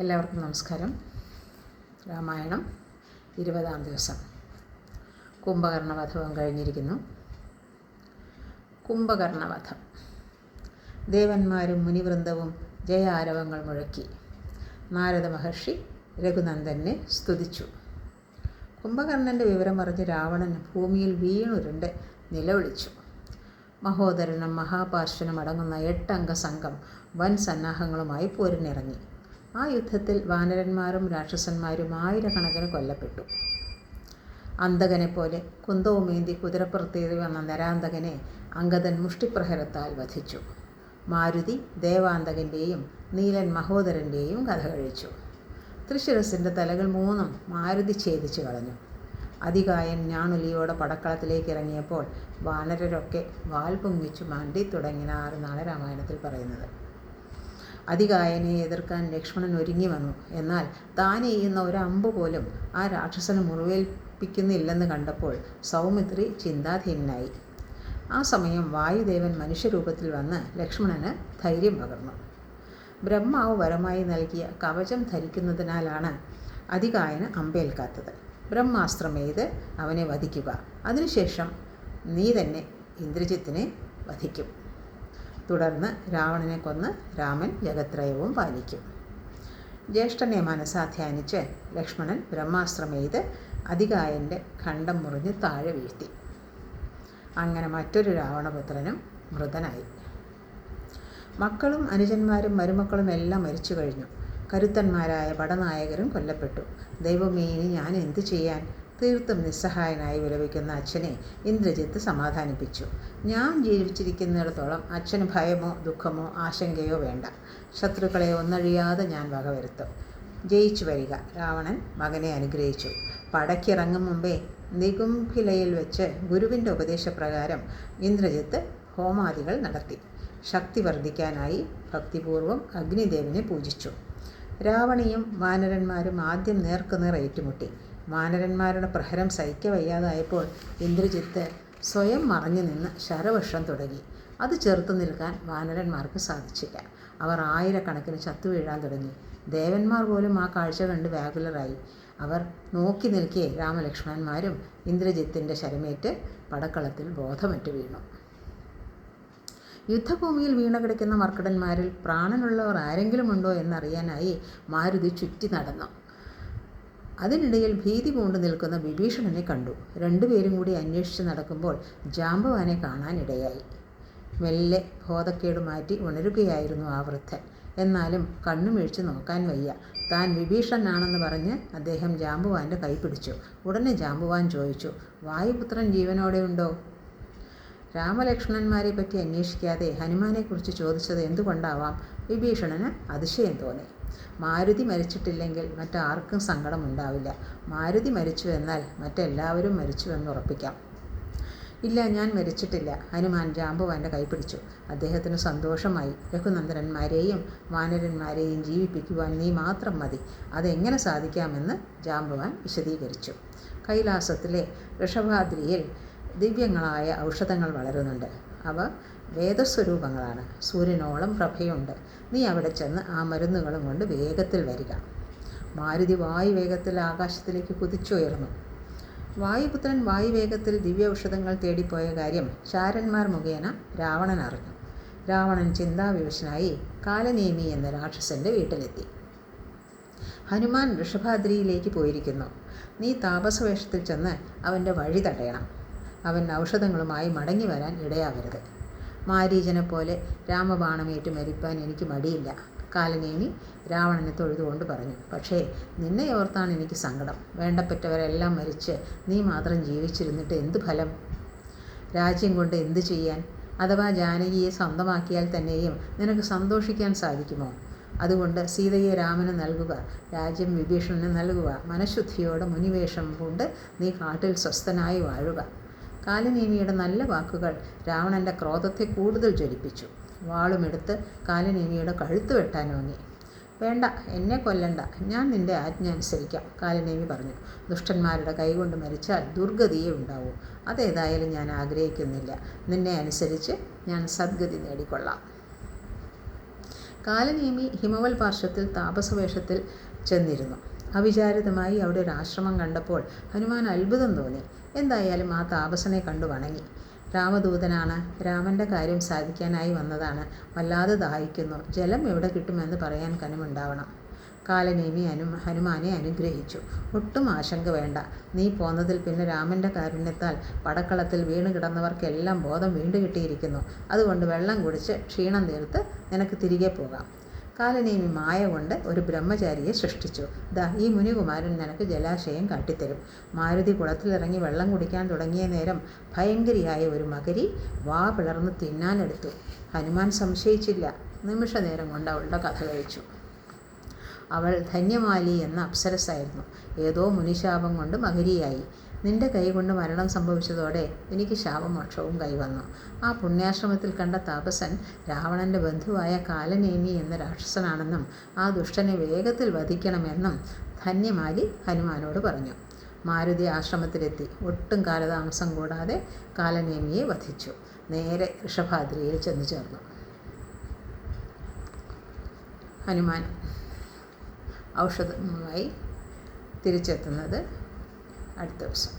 എല്ലാവർക്കും നമസ്കാരം. രാമായണം 20-ാം ദിവസം. കുംഭകർണവധവും കഴിഞ്ഞിരിക്കുന്നു. കുംഭകർണവധം. ദേവന്മാരും മുനിവൃന്ദവും ജയാരവങ്ങൾ മുഴക്കി. നാരദ മഹർഷി രഘുനന്ദനെ സ്തുതിച്ചു. കുംഭകർണൻ്റെ വിവരം അറിഞ്ഞ് രാവണൻ ഭൂമിയിൽ വീണുരുണ്ട് നിലവിളിച്ചു. മഹോദരനും മഹാപാർശ്വനും അടങ്ങുന്ന 8 അംഗ സംഘം വൻ സന്നാഹങ്ങളുമായി പോരിനിറങ്ങി. ആ യുദ്ധത്തിൽ വാനരന്മാരും രാക്ഷസന്മാരും ആയിരക്കണക്കിന് കൊല്ലപ്പെട്ടു. അന്തകനെപ്പോലെ കുന്തവുമേന്തി കുതിരപ്പുറത്തേറി വന്ന നരാന്തകനെ അംഗദൻ മുഷ്ടിപ്രഹരത്താൽ വധിച്ചു. മാരുതി ദേവാന്തകൻ്റെയും നീലൻ മഹോദരൻ്റെയും കഥ കഴിച്ചു. തൃശിരസിൻ്റെ തലകൾ 3 മാരുതി ഛേദിച്ചു കളഞ്ഞു. അതികായൻ ഞാണുലിയോടെ പടക്കളത്തിലേക്ക് ഇറങ്ങിയപ്പോൾ വാനരരൊക്കെ വാൽ പൊങ്ങിച്ചു മണ്ടി തുടങ്ങിനാണെന്നാണ് രാമായണത്തിൽ പറയുന്നത്. അതികായനെ എതിർക്കാൻ ലക്ഷ്മണൻ ഒരുങ്ങി വന്നു. എന്നാൽ താൻ എയ്യുന്ന ഒരമ്പ് പോലും ആ രാക്ഷസന് മുറിവേൽപ്പിക്കുന്നില്ലെന്ന് കണ്ടപ്പോൾ സൗമിത്രി ചിന്താധീനായി. ആ സമയം വായുദേവൻ മനുഷ്യരൂപത്തിൽ വന്ന് ലക്ഷ്മണന് ധൈര്യം പകർന്നു. ബ്രഹ്മാവ് വരമായി നൽകിയ കവചം ധരിക്കുന്നതിനാലാണ് അതികായന് അമ്പേൽക്കാത്തത്. ബ്രഹ്മാസ്ത്രമെയ്ത് അവനെ വധിക്കുക. അതിനുശേഷം നീ തന്നെ ഇന്ദ്രജിത്തിനെ വധിക്കും. തുടർന്ന് രാവണനെ കൊന്ന് രാമൻ ജഗത്രയവും പാലിക്കും. ജ്യേഷ്ഠനെ മനസ്സാധ്യാനിച്ച് ലക്ഷ്മണൻ ബ്രഹ്മാസ്ത്രമെയ്ത് അതികായൻ്റെ ഖണ്ഡം മുറിഞ്ഞ് താഴെ വീഴ്ത്തി. അങ്ങനെ മറ്റൊരു രാവണപുത്രനും മൃതനായി. മക്കളും അനുജന്മാരും മരുമക്കളും എല്ലാം മരിച്ചു കഴിഞ്ഞു. കരുത്തന്മാരായ പടനായകരും കൊല്ലപ്പെട്ടു. ദൈവമേ, ഇനി ഞാൻ എന്തു ചെയ്യാൻ? തീർത്തും നിസ്സഹായനായി വിലപിക്കുന്ന അച്ഛനെ ഇന്ദ്രജിത്ത് സമാധാനിപ്പിച്ചു. ഞാൻ ജീവിച്ചിരിക്കുന്നിടത്തോളം അച്ഛന് ഭയമോ ദുഃഖമോ ആശങ്കയോ വേണ്ട. ശത്രുക്കളെ ഒന്നഴിയാതെ ഞാൻ വകവരുത്തും. ജയിച്ചു വരിക. രാവണൻ മകനെ അനുഗ്രഹിച്ചു. പടയ്ക്കിറങ്ങും മുമ്പേ നികുംഭിലയിൽ വെച്ച് ഗുരുവിൻ്റെ ഉപദേശപ്രകാരം ഇന്ദ്രജിത്ത് ഹോമാദികൾ നടത്തി. ശക്തി വർദ്ധിക്കാനായി ഭക്തിപൂർവം അഗ്നിദേവനെ പൂജിച്ചു. രാവണിയും വാനരന്മാരും ആദ്യം നേർക്കുനേർ ഏറ്റുമുട്ടി. വാനരന്മാരുടെ പ്രഹരം സഹിക്കവയ്യാതായപ്പോൾ ഇന്ദ്രജിത്ത് സ്വയം മറഞ്ഞു നിന്ന് ശരവർഷം തുടങ്ങി. അത് ചെറുത്തു നിൽക്കാൻ വാനരന്മാർക്ക് സാധിച്ചില്ല. അവർ ആയിരക്കണക്കിന് ചത്തുവീഴാൻ തുടങ്ങി. ദേവന്മാർ പോലും ആ കാഴ്ച കണ്ട് വ്യാകുലരായി. അവർ നോക്കി നിൽക്കെ രാമലക്ഷ്മണന്മാരും ഇന്ദ്രജിത്തിൻ്റെ ശരമേറ്റ് പടക്കളത്തിൽ ബോധമറ്റു വീണു. യുദ്ധഭൂമിയിൽ വീണ കിടക്കുന്ന മർക്കടന്മാരിൽ പ്രാണനുള്ളവർ ആരെങ്കിലും ഉണ്ടോ എന്നറിയാനായി മാരുതി ചുറ്റി നടന്നു. അതിനിടയിൽ ഭീതി പൂണ്ടു നിൽക്കുന്ന വിഭീഷണനെ കണ്ടു. 2 പേരും കൂടി അന്വേഷിച്ച് നടക്കുമ്പോൾ ജാമ്പവാനെ കാണാനിടയായി. മെല്ലെ ബോധക്കേട് മാറ്റി ഉണരുകയായിരുന്നു ആ വൃദ്ധൻ. എന്നാലും കണ്ണുമിഴിച്ച് നോക്കാൻ വയ്യ. താൻ വിഭീഷണനാണെന്ന് പറഞ്ഞ് അദ്ദേഹം ജാമ്പവാൻ്റെ കൈ പിടിച്ചു. ഉടനെ ജാമ്പവാൻ ചോദിച്ചു, വായുപുത്രൻ ജീവനോടെ ഉണ്ടോ? രാമലക്ഷ്മണന്മാരെ പറ്റി അന്വേഷിക്കാതെ ഹനുമാനെക്കുറിച്ച് ചോദിച്ചത് എന്തുകൊണ്ടാവാം? വിഭീഷണന് അതിശയം തോന്നി. മാരുതി മരിച്ചിട്ടില്ലെങ്കിൽ മറ്റാർക്കും സങ്കടമുണ്ടാവില്ല. മാരുതി മരിച്ചു എന്നാൽ മറ്റെല്ലാവരും മരിച്ചു എന്നുറപ്പിക്കാം. ഇല്ല, ഞാൻ മരിച്ചിട്ടില്ല. ഹനുമാൻ ജാമ്പവാൻ്റെ കൈ പിടിച്ചു. അദ്ദേഹത്തിന് സന്തോഷമായി. രഘുനന്ദനന്മാരെയും വാനരന്മാരെയും ജീവിപ്പിക്കുവാൻ നീ മാത്രം മതി. അതെങ്ങനെ സാധിക്കാമെന്ന് ജാമ്പവാൻ വിശദീകരിച്ചു. കൈലാസത്തിലെ ഋഷഭാദ്രിയിൽ ദിവ്യങ്ങളായ ഔഷധങ്ങൾ വളരുന്നുണ്ട്. അവ വേദസ്വരൂപങ്ങളാണ്. സൂര്യനോളം പ്രഭയുണ്ട്. നീ അവിടെ ചെന്ന് ആ മരുന്നുകളും കൊണ്ട് വേഗത്തിൽ വരിക. മാരുതി വായുവേഗത്തിൽ ആകാശത്തിലേക്ക് കുതിച്ചുയർന്നു. വായുപുത്രൻ വായുവേഗത്തിൽ ദിവ്യ ഔഷധങ്ങൾ തേടിപ്പോയ കാര്യം ചാരന്മാർ മുഖേന രാവണൻ അറിഞ്ഞു. രാവണൻ ചിന്താവിവശനായി കാലനേമി എന്ന രാക്ഷസൻ്റെ വീട്ടിലെത്തി. ഹനുമാൻ ഋഷഭാദ്രിയിലേക്ക് പോയിരിക്കുന്നു. നീ താപസവേഷത്തിൽ ചെന്ന് അവൻ്റെ വഴി തടയണം. അവൻ ഔഷധങ്ങളുമായി മടങ്ങി വരാൻ ഇടയാവരുത്. മാരീചനെ പോലെ രാമബാണമേറ്റ് മരിപ്പാൻ എനിക്ക് മടിയില്ല. കാലനേമി രാവണനെ തൊഴുതുകൊണ്ട് പറഞ്ഞു. പക്ഷേ നിന്നെ ഓർത്താണ് എനിക്ക് സങ്കടം. വേണ്ടപ്പെട്ടവരെല്ലാം മരിച്ച് നീ മാത്രം ജീവിച്ചിരുന്നിട്ട് എന്തു ഫലം? രാജ്യം കൊണ്ട് എന്തു ചെയ്യാൻ? അഥവാ ജാനകിയെ സ്വന്തമാക്കിയാൽ തന്നെയും നിനക്ക് സന്തോഷിക്കാൻ സാധിക്കുമോ? അതുകൊണ്ട് സീതയെ രാമന് നൽകുക, രാജ്യം വിഭീഷണന് നൽകുക. മനഃശുദ്ധിയോടെ മുനിവേഷം കൊണ്ട് നീ കാട്ടിൽ സ്വസ്ഥനായി വാഴുക. കാലനേമിയുടെ നല്ല വാക്കുകൾ രാവണൻ്റെ ക്രോധത്തെ കൂടുതൽ ജ്വലിപ്പിച്ചു. വാളുമെടുത്ത് കാലനേമിയുടെ കഴുത്ത് വെട്ടാൻ വാങ്ങി. വേണ്ട, എന്നെ കൊല്ലണ്ട. ഞാൻ നിൻ്റെ ആജ്ഞ അനുസരിക്കാം, കാലനേമി പറഞ്ഞു. ദുഷ്ടന്മാരുടെ കൈകൊണ്ട് മരിച്ചാൽ ദുർഗതിയേ ഉണ്ടാവൂ. അതേതായാലും ഞാൻ ആഗ്രഹിക്കുന്നില്ല. നിന്നെ അനുസരിച്ച് ഞാൻ സദ്ഗതി നേടിക്കൊള്ളാം. കാലനേമി ഹിമവൽ പാർശ്വത്തിൽ താപസവേഷത്തിൽ ചെന്നിരുന്നു. അവിചാരിതമായി അവിടെ ഒരു ആശ്രമം കണ്ടപ്പോൾ ഹനുമാൻ അത്ഭുതം തോന്നി. എന്തായാലും ആ താപസനെ കണ്ടു വണങ്ങി. രാമദൂതനാണ്, രാമൻ്റെ കാര്യം സാധിക്കാനായി വന്നതാണ്. വല്ലാതെ ദാഹിക്കുന്നു, ജലം എവിടെ കിട്ടുമെന്ന് പറയാൻ കനിവുണ്ടാവണം. കാലനേമി ഹനുമാനെ അനുഗ്രഹിച്ചു. ഒട്ടും ആശങ്ക വേണ്ട, നീ പോന്നതിൽ പിന്നെ രാമൻ്റെ കാരുണ്യത്താൽ പടക്കളത്തിൽ വീണ് കിടന്നവർക്കെല്ലാം ബോധം വീണ്ടു കിട്ടിയിരിക്കുന്നു. അതുകൊണ്ട് വെള്ളം കുടിച്ച് ക്ഷീണം തീർത്ത് നിനക്ക് തിരികെ പോകാം. കാലനേമി മായ കൊണ്ട് ഒരു ബ്രഹ്മചാരിയെ സൃഷ്ടിച്ചു. ദാ ഈ മുനികുമാരൻ നിനക്ക് ജലാശയം കാട്ടിത്തരും. മാരുതി കുളത്തിലിറങ്ങി വെള്ളം കുടിക്കാൻ തുടങ്ങിയ നേരം ഭയങ്കരിയായ ഒരു മകരി വാ പിളർന്ന് തിന്നാനെടുത്തു. ഹനുമാൻ സംശയിച്ചില്ല. നിമിഷ നേരം കൊണ്ട് അവളുടെ കഥ കഴിച്ചു. അവൾ ധന്യമാലി എന്ന അപ്സരസായിരുന്നു. ഏതോ മുനിശാപം കൊണ്ട് മകരിയായി. നിന്റെ കൈകൊണ്ട് മരണം സംഭവിച്ചതോടെ എനിക്ക് ശാപമോക്ഷവും കൈവന്നു. ആ പുണ്യാശ്രമത്തിൽ കണ്ട താപസൻ രാവണൻ്റെ ബന്ധുവായ കാലനേമി എന്ന രാക്ഷസനാണെന്നും ആ ദുഷ്ടനെ വേഗത്തിൽ വധിക്കണമെന്നും ധന്യമാലി ഹനുമാനോട് പറഞ്ഞു. മാരുതി ആശ്രമത്തിലെത്തി. ഒട്ടും കാലതാമസം കൂടാതെ കാലനേമിയെ വധിച്ചു. നേരെ ഋഷഭാദ്രിയിൽ ചെന്നു ചേർന്നു. ഹനുമാൻ ഔഷധവുമായി തിരിച്ചെത്തുന്നത് അടുത്ത ദിവസം.